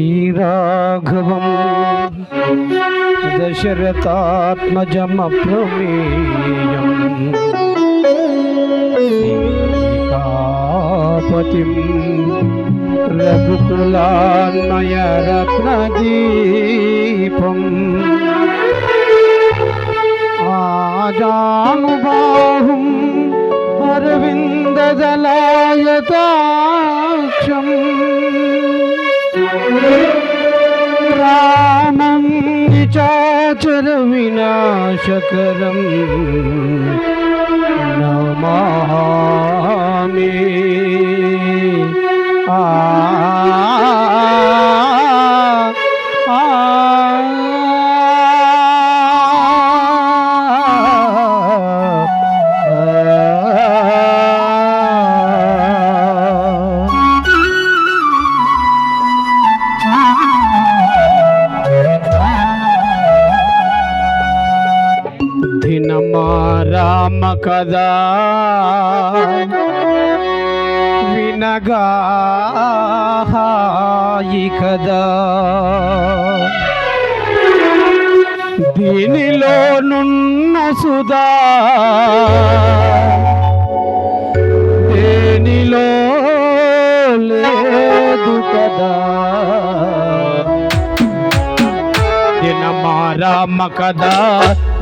శ్రీరాఘవం దశరథాత్మజమప్రమేయం సీతాపతిం రఘుకులాన్మయరత్నదీపం ఆజానుబాహుం అరవిందదలాయతాక్షం రామం నిచాచర వినాశకరం నమామి. రామ కదా వినగా కదా దీనిలో నున్న సుధా దేనిలో లేదు కదా. రామ కదా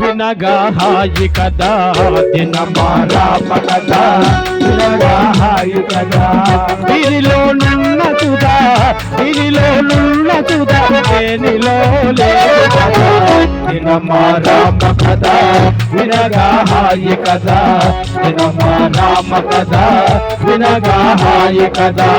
వినగా హాయి కదా, దినమా రామ కదా వినగా హాయి కదా. దీనిలో నున్న సుధా దీనిలో నున్న సుధా దేనిలో లేదు కదా. దినమా రామ కదా వినగా హాయి కదా, దినమా రామ కదా వినగా హాయి కదా.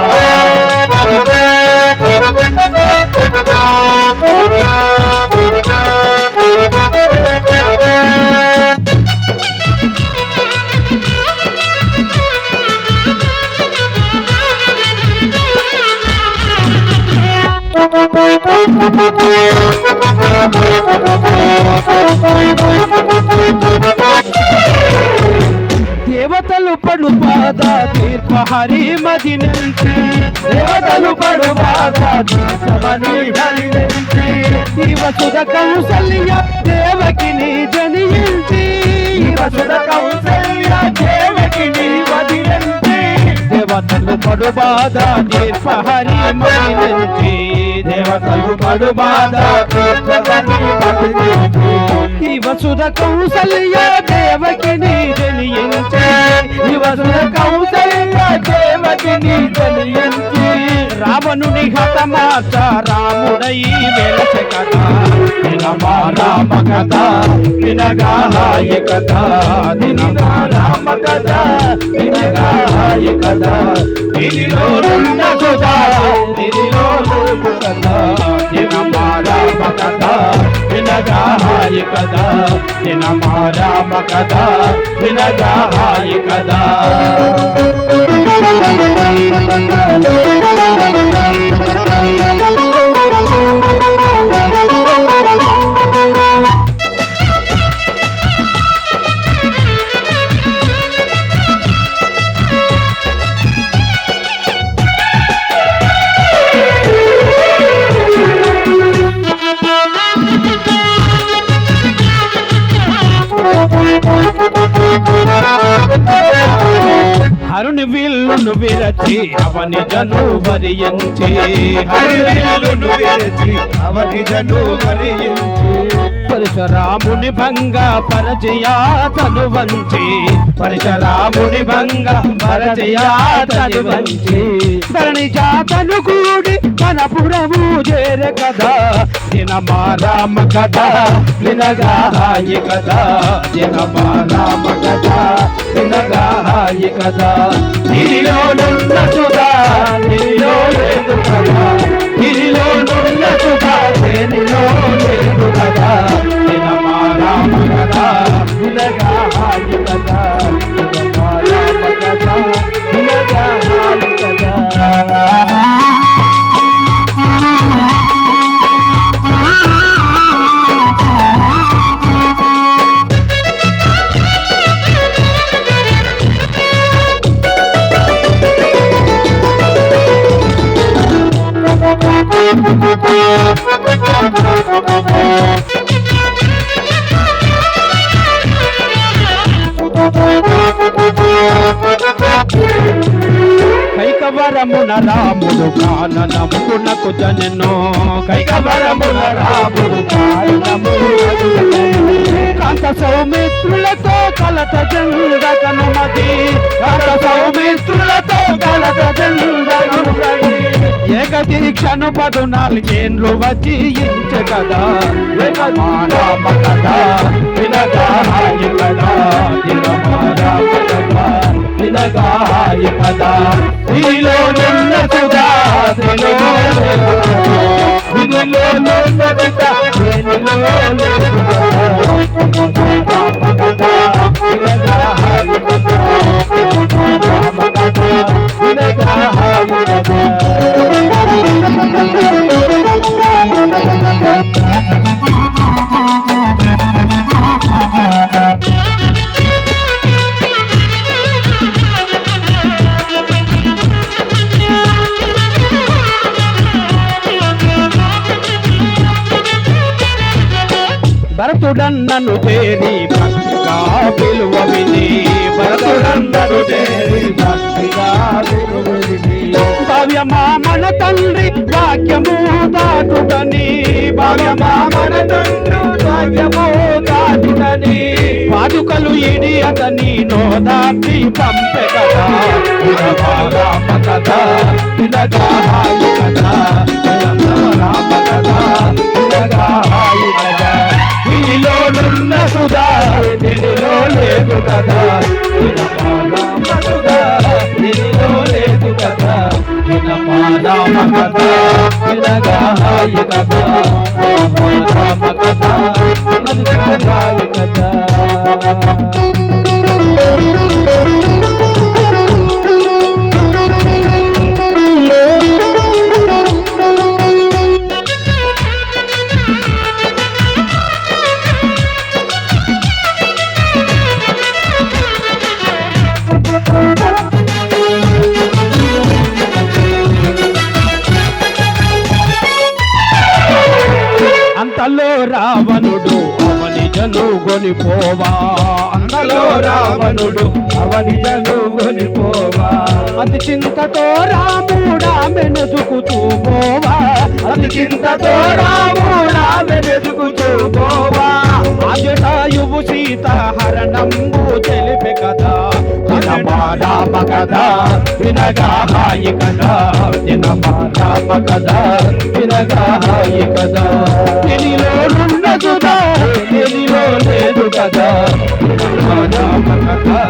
దేవతలు పడు బాధ తీర్పహరి మదినంచి, దేవతలు పడు బాధ తీర్పహరి వసుధ కౌసల్య దేవకిని జనించి, వసుధ కౌసల్య దేవకిని వదిలించి. దేవతలు పడు బాధ తీర్పహరి మదినంచి, దేవతలు పడు బాధ ఈ వసుధ కౌసల్య దేవకిని జనించి, ఈ వసుధ కౌసల్య దేవకిని జనించి. రావణుని హతమార్చ రాముడై వెలసె కదా, దినమా రామ కదా వినగా హాయి కదా, దినమా రామ కదా వినగా హాయి కదా. దీనిలో నున్న సుధా దీనిలో లేదు కదా, దినమా రామ కదా వినగా హాయి కదా, దినమా రామ కదా వినగా హాయి కదా. హరుని విల్లును విరచి అవని జను వరించి, హరుని విల్లును విరచి అవని జను వరించి. పరశురాముని భంగ పరజయాతను వంచి, పరశురాముని భంగ పరజయాతను వంచి. ధరణి జాతను కూడి కనపురము చేర కదా, దినమా రామ కదా వినగా హాయి కదా, దినమా రామ కదా వినగా హాయి కదా. దీనిలో నున్న సుధా దీనిలో లేదు కదా, దీనిలో నున్న సుధా దేనిలో లేదు కదా. దినమా రామ కదా వినగా హాయి కదా, దినమా రామ కదా వినగా హాయి కదా. కైకవరమున రాముడు కాననమునకు జనెనో కైకవరమున రాముడు కాననమునకు కాంత సౌమిత్రులతో కలత జంగకనుమతి కాంత సౌమిత్రులతో కలత జంగకనుమతి ఏకదీక్షను 14 వచ్చి ఇంచె కదా ఏకమారామ కదా వినగాయి కదా దినమారామ కదా వినగాయి కదా నీలో నిన్న సుధా నిలో నిన్న పిత భరతుడన్నను చేరి భక్తిగా పిలువ విని భరతుడన్నను చేరి భక్తిగా పిలువ విని భావ్యమా మన తండ్రి వాక్యము దాటుటని భావ్యమా మన తండ్రి వాక్యము దాటుటని పాదుకలు ఇడి అతని నోదాటి పంపె కదా రామ కదా వినగాయి కదా రామ కదా వినగాయి కదా నీలో నున్న సుధా నిలో లేదు కదా రామ సుధా నిలో లేదు కదా రామ కదా వినగాయి కదా రామ కదా వినగాయి కదా అంతలో రావణుడు అవని జనుగొని పోవా అంతలో రావణుడు అవని జనుగొని పోవా అతి చింతతో రాముడా మెనుదుకుతూ పోవా అతి చింతతో రాముడా మెనుదుకుతూ పోవా అజటాయువు సీత హరణంబు తెలిపే కదా రామ కదా వినగాయి కదా రామ కదా వినగాయి కదా నిలో ఉన్న సుధా నిలో లేదు కదా రామ కదా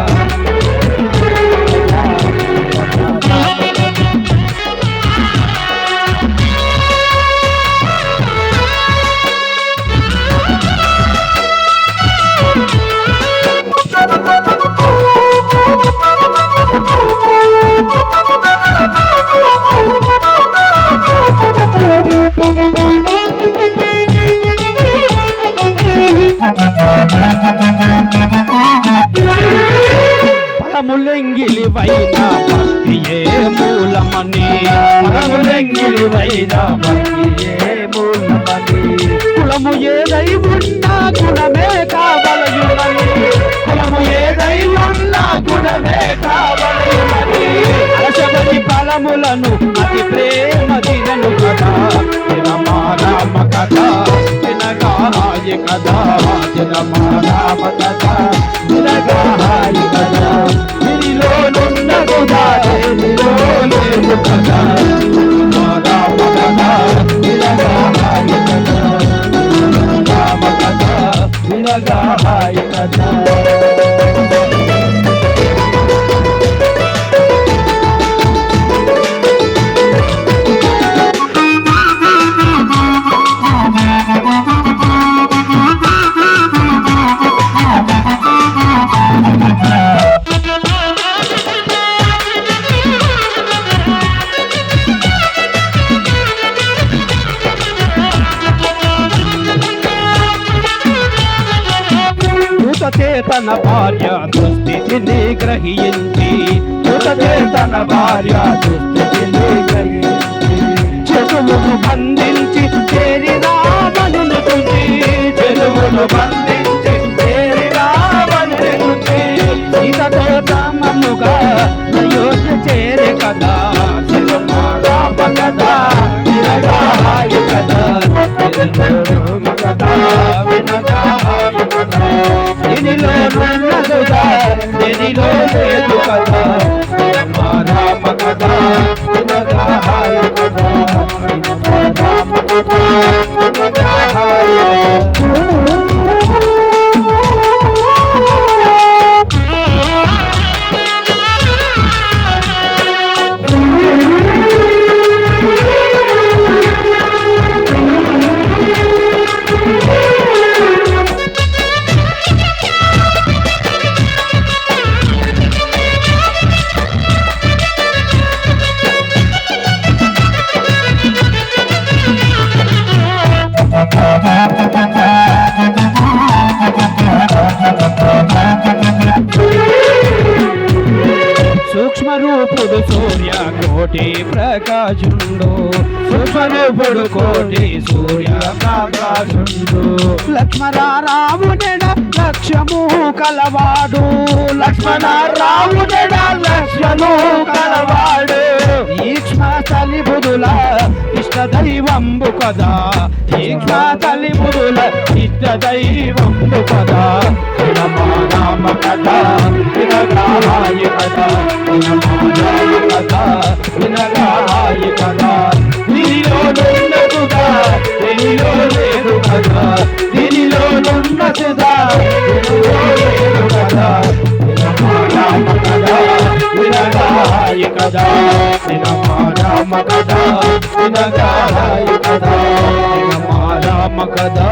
పరములెంగిలి వైన భక్తియే మూలమని పరములెంగిలివైన భక్తియే మూలమని కులము ఏదై ఉన్నా గుణమే కావలయునని కులము ఏదై ఉన్నా గుణమే కావలయునని అరసబడి ఫలములను అతి ప్రేమ దినను కదా రామ కదా వినగాయి కదా రామ కదా వినగాయి కదా నిలో నున్న సుధా నిలో లేదు కదా రామ కదా వినగాయి కదా రామ కదా వినగాయి కదా చేతన భార్య దుస్థితిని గ్రహించి చేతన భార్య దుస్థితిని గ్రహించి చెడుమును బంధించి చేరి రావణుని తుచి చెలువును బంధించి చేరి రావణుని తుచి సీతతో రామముగా అయోధ్య చేరే కదా శివమా రామ కదా వినగాయ కదా రామ కదా వినగాయ కదా దీనిలో ఉన్నదుగా దీనిలో లేదు కదా శివమా రామ కదా వినగాయ కదా రామ కదా వినగాయ సూక్ష్మరూపుడు సూర్య కోటి ప్రకాశుండు సూక్ష్మరూపుడు కోటి సూర్య ప్రకాశుండు లక్ష్మణ రాముడెడ లక్ష్యము కలవాడు లక్ష్మణ రాముడెడ లక్ష్యము కలవాడు ఈక్ష్మ తలి బుధుల ఇష్ట దైవంబు కదా ఈక్ష్మ తలి బుధుల ఇష్ట దైవంబు కదా రామ కదా వినగాయ కదా కదా వినగాయ కదా దీనిలో ఉన్నదుగా దీనిలో లేదు కదా దీనిలో ఉన్నదుగా లేదు కదా రామ కదా వినగాయ కదా రామ కదా వినగాయ కదా రామ కదా